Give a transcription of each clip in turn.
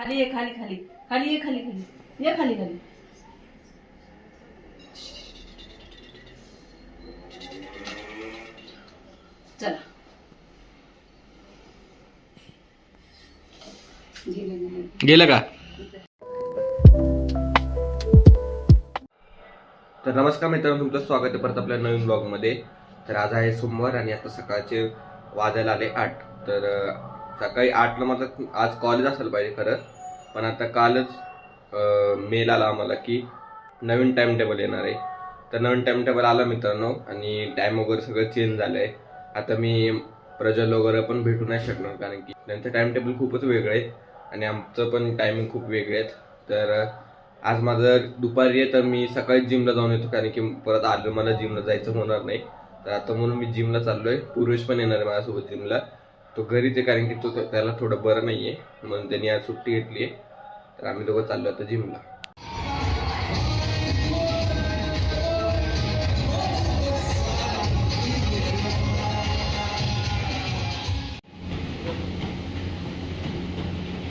खाली ये, खाली खाली खाली ये, खाली खाली ये, खाली खाली. चला गेलं का? तर नमस्कार मित्रांनो, तुमचं स्वागत आहे परत आपल्या नवीन ब्लॉग मध्ये. तर आज आहे सोमवार आणि आता सकाळचे वाजायला आले 8. तर सकाळी 8ला माझं आज कॉलेज असायला पाहिजे खरं, पण आता कालच मेल आला आम्हाला की नवीन टाइम टेबल येणार आहे. तर नवीन टाइम टेबल आला मित्रांनो आणि टाइम वगैरे सगळं चेंज झालं आहे. आता मी प्रज्वल वगैरे पण भेटू नाही शकणार, कारण की त्यांचं टाइम टेबल खूपच वेगळं आहे आणि आमचं पण टायमिंग खूप वेगळे आहेत. तर आज माझं दुपारी आहे, तर मी सकाळी जिमला जाऊन येतो, कारण की परत आलं मला जिमला जायचं होणार नाही. तर आता म्हणून मी जिमला चाललोय. पुरुष पण येणार आहे माझ्यासोबत जिमला. तो घरीच आहे, कारण की त्याला थोडं बरं नाही आहे, म्हणून त्यांनी आज सुट्टी घेतली आहे. तर आम्ही दोघं चाललो आता जिमला.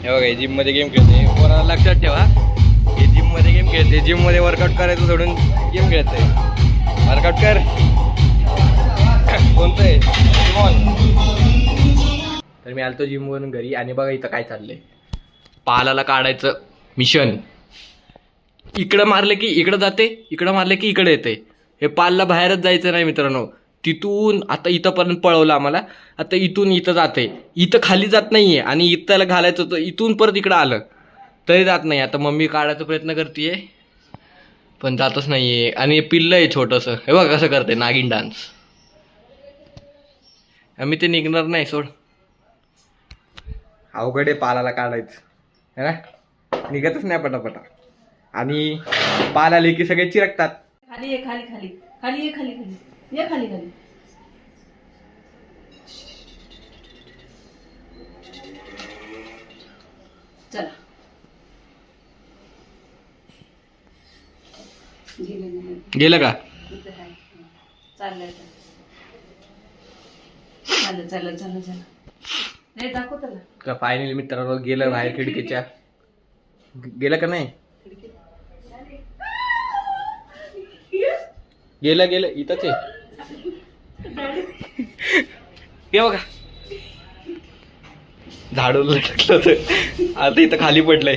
हे बघा, जिम मध्ये गेम खेळते. कोणाला लक्षात ठेवा, हे जिम मध्ये गेम खेळते. जिम मध्ये वर्कआउट करायचं सोडून गेम खेळते. वर्कआउट कर. कोणतं आहे? तर मी आलतो जिम वरून घरी आणि बघा इथं काय चाललंय. पालाला काढायचं मिशन. इकडं मारले की इकडं जाते, इकडं मारले की इकडे येते. हे पालला बाहेरच जायचं नाही मित्रांनो. तिथून आता इथंपर्यंत पळवलं आम्हाला. आता इथून इथं जाते, इथं खाली जात नाहीये आणि इथं घालायचं होतं, इथून परत इकडं आलं तरी जात नाही. आता मम्मी काढायचा प्रयत्न करते पण जातच नाहीये. आणि पिल्लं आहे छोटंसं, हे बघा कसं करते नागिन डान्स. आम्ही ते निघणार नाही सोड. अवघड आहे पालाला काढायचं, है ना? निघतच नाही पटापटा. आणि पाल आले की सगळे चिरकतात. खाली ये, खाली खाली खाली ये, खाली खाली ये, खाली खाली. चला गेलं का? चाललंय. चाललं चाललं चाललं चाललं. नाही दाखव त्याला. का फायनली मित्रांनो गेलं बाहेर खिडकीच्या. गेलं का नाही? गेलं गेलं इथंच आहे. हे बघा, झाडून लटकलं तर आता इथं खाली पडलंय.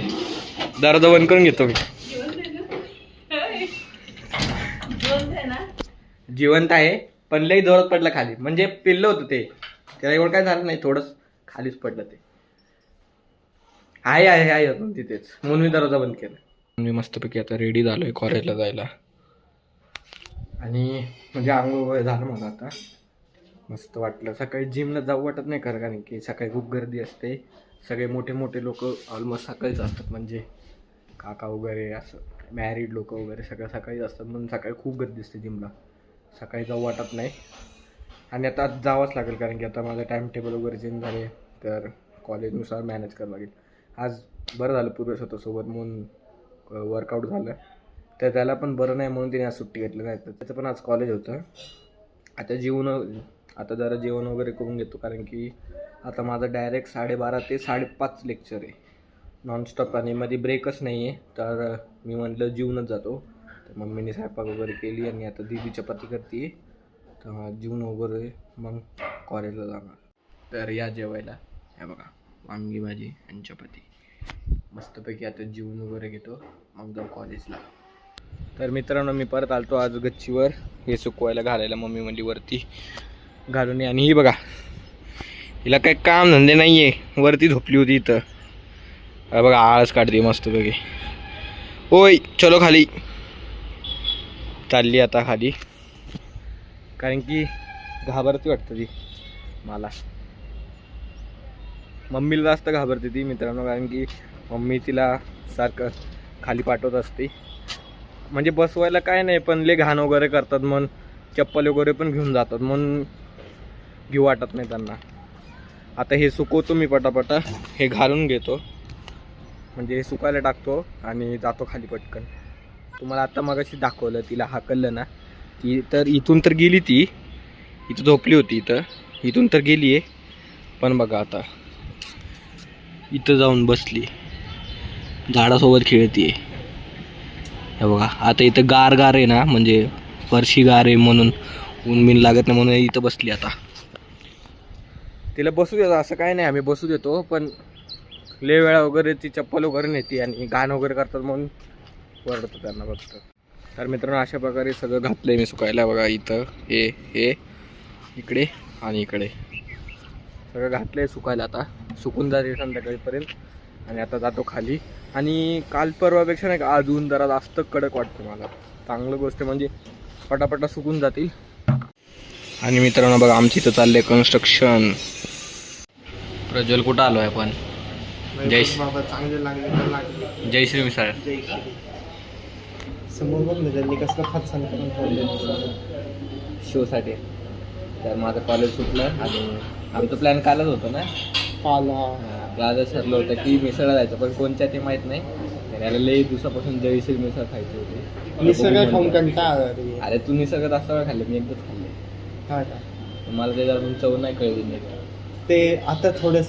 दरवाजा बंद करून घेतो मी. जिवंत आहे पण लई जोरात पडलं खाली. म्हणजे पिल्लं होतं ते, त्याला एवढं काय झालं नाही, थोडंच खालीच पडलं ते. आहे आहे आहे अजून तिथेच, म्हणून मी दरवाजा बंद केला. मी मस्तपैकी आता रेडी झालोय कॉलेजला जायला. आणि म्हणजे आंघोळ वगैरे झालं मला आता. मस्त वाटलं. सकाळी जिमला जाऊ वाटत नाही खरं, कारण की सकाळी खूप गर्दी असते. सगळे मोठे मोठे लोक ऑलमोस्ट सकाळीच असतात, म्हणजे काका वगैरे असं मॅरिड लोक वगैरे सगळं सकाळीच असतात. म्हणून सकाळी खूप गर्दी असते जिमला. सकाळी जाऊ वाटत नाही. आणि आता जावंच लागेल, कारण की आता माझं टाईम टेबल वगैरे चेंज झाले, तर कॉलेजनुसार मॅनेज करावं लागेल. आज बरं झालं पूर्वेश होतं सोबत, म्हणून वर्कआउट झालं. तर त्याला पण बरं नाही म्हणून तिने आज सुट्टी घेतली नाही. तर त्याचं पण आज कॉलेज होतं. आता जरा जेवण वगैरे करून घेतो, कारण की आता माझं डायरेक्ट 12:30 ते 5:30 लेक्चर आहे नॉनस्टॉप, आणि मध्ये ब्रेकच नाही आहे. तर मी म्हटलं जेवूनच जातो. तर मम्मीने स्वयंपाक वगैरे केली आणि आता दीदी चपाती करते. तर जेवून वगैरे मग कॉलेजला जाणार. तर या जेवायला. हे बघा, वांगी भाजी आणि चपाती. मस्तपैकी आता जेवून वगैरे घेतो, मग जाऊ कॉलेजला. तर मित्रांनो मी परत आलतो आज गच्चीवर हे सुकवायला घालायला. मम्मी म्हणली वरती घालून ये. आणि ही बघा, हिला काही काम धंदे नाही आहे, वरती झोपली होती इथं. बघा आळस काढते मस्तपैकी. ओय चलो खाली. चालली आता खाली, कारण की घाबरती वाटतं ती मला. मम्मीला जास्त घाबरते ती मित्रांनो, कारण की मम्मी तिला सारखं खाली पाठवत असते. म्हणजे बसवायला काय नाही, पण लय घाण वगैरे करतात, म्हणून चप्पल वगैरे पण घेऊन जातात, म्हणून घेऊ वाटत नाही त्यांना. आता हे सुकवतो मी पटापटा, हे घालून घेतो, म्हणजे हे सुकायला टाकतो आणि जातो खाली पटकन. तुम्हाला आता मगाशी दाखवलं, तिला हाकललं ना ती, तर इथून तर गेली ती, इथं झोपली होती इथून तर गेली आहे. पण बघा आता इथं जाऊन बसली. झाडासोबत खेळतीये. हे बघा आता इथं गार गार आहे ना, म्हणजे फरशी गार आहे म्हणून ऊन बिन लागत नाही म्हणून इथं बसली. आता तिला बसू देतो असं काय नाही, आम्ही बसू देतो, पण लय वेळा वगैरे ती चप्पल वगैरे नेते आणि गाण वगैरे करतात म्हणून वरडतो त्यांना फक्त. तर मित्रांनो अशा प्रकारे सगळं घातलंय मी सुकायला. बघा इथं हे इकडे आणि इकडे सगळं घातलंय सुकायला. आता सुकून जाते संध्याकाळीपर्यंत आणि आता जातो खाली. आणि काल परवापेक्षा नाही का आज ऊन जरा जास्त कडक वाटतं मला. चांगलं गोष्ट म्हणजे पटापटा सुकून जातील. आणि मित्रांनो बघा आमची इथं चाललंय कन्स्ट्रक्शन. प्रज्वल कुठं आलोय आपण? बाबा चांगले लागले तर लागले. जयश्री मिसळ. समोर बघ ना त्यांनी कसलं खात सांगतो शोसाठी. तर माझं कॉलेज सुटलं आणि आमचं प्लॅन कालच होतं ना. कालच ठरलं होतं की मिसळला जायचं, पण कोणत्या ते माहीत नाही. त्याला लई दिवसापासून जयश्री मिसळ खायची होती. मी सगळं खाऊन कंटाळा. अरे तू निसर्गात जास्त वेळ खाल्ले, मी एकदाच खाल्ले. हा का? मला त्याच्या अजून चव नाही कळली नाही. ते आता थोडस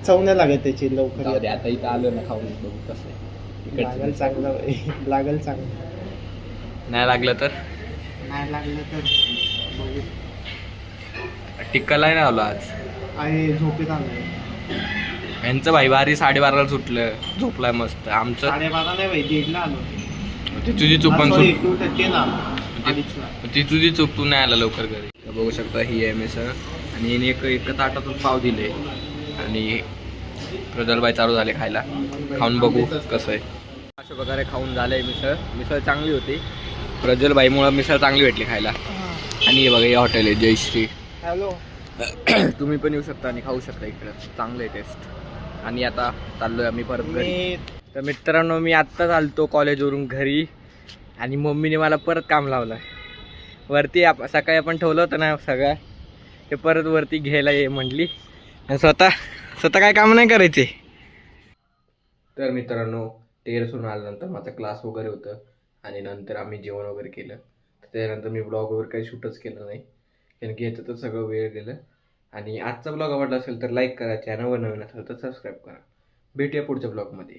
चव नाही लागत त्याची लवकर. जाऊ दे, आता इथं आलो ना खाऊन बघू कसं आहे. लागल चांगलं, लागल चांगलं. नाही लागलं तर नाही लागलं तर बघू. टिक्काला नाही आलो आज. आहे झोपेत आलोय. यांचं भाई बारी 12:30ला सुटलं, झोपलाय मस्त. आमचं 12:30 नाही भाई 1:30ला आलो. ती तुझी चूक पण Sorry, सुट 2:30 ला आलो. 2:30 ला. ती तुझी चूक, तू नाही आला लवकर घरी. तर बघू शकता ही आहे मिसळ आणि हिने एक ताटातून पाव दिले आणि प्रज्वलबाई चालू झाले खायला. खाऊन बघू कसं आहे. अशा प्रकारे खाऊन झालंय मिसळ. मिसळ चांगली होती. प्रज्वलबाईमुळं मिसळ चांगली भेटली खायला. आणि हे बघा हे हॉटेल आहे जयश्री. हॅलो. तुम्ही पण येऊ शकता आणि खाऊ शकता इकडं. चांगलं आहे टेस्ट. आणि आता चाललोय आम्ही परत घरी. तर मित्रांनो मी आत्ताच आलतो कॉलेजवरून घरी आणि मम्मीने मला परत काम लावलं. वरती सकाळी आपण ठेवलं होतं ना सगळं, ते परत वरती घ्यायला ये म्हटली. स्वतः काय काम नाही करायचे. तर मित्रांनो टेरेसवरून आल्यानंतर माझा क्लास वगैरे होतं आणि नंतर आम्ही जेवण वगैरे केलं. त्यानंतर मी ब्लॉग वगैरे काही शूटच केलं नाही, कारण की ह्याचं तर सगळं वेळ गेलं. आणि आजचा ब्लॉग आवडला असेल तर लाईक करा, चॅनलवर नवीन असेल तर सबस्क्राईब करा. भेटूया पुढच्या ब्लॉगमध्ये.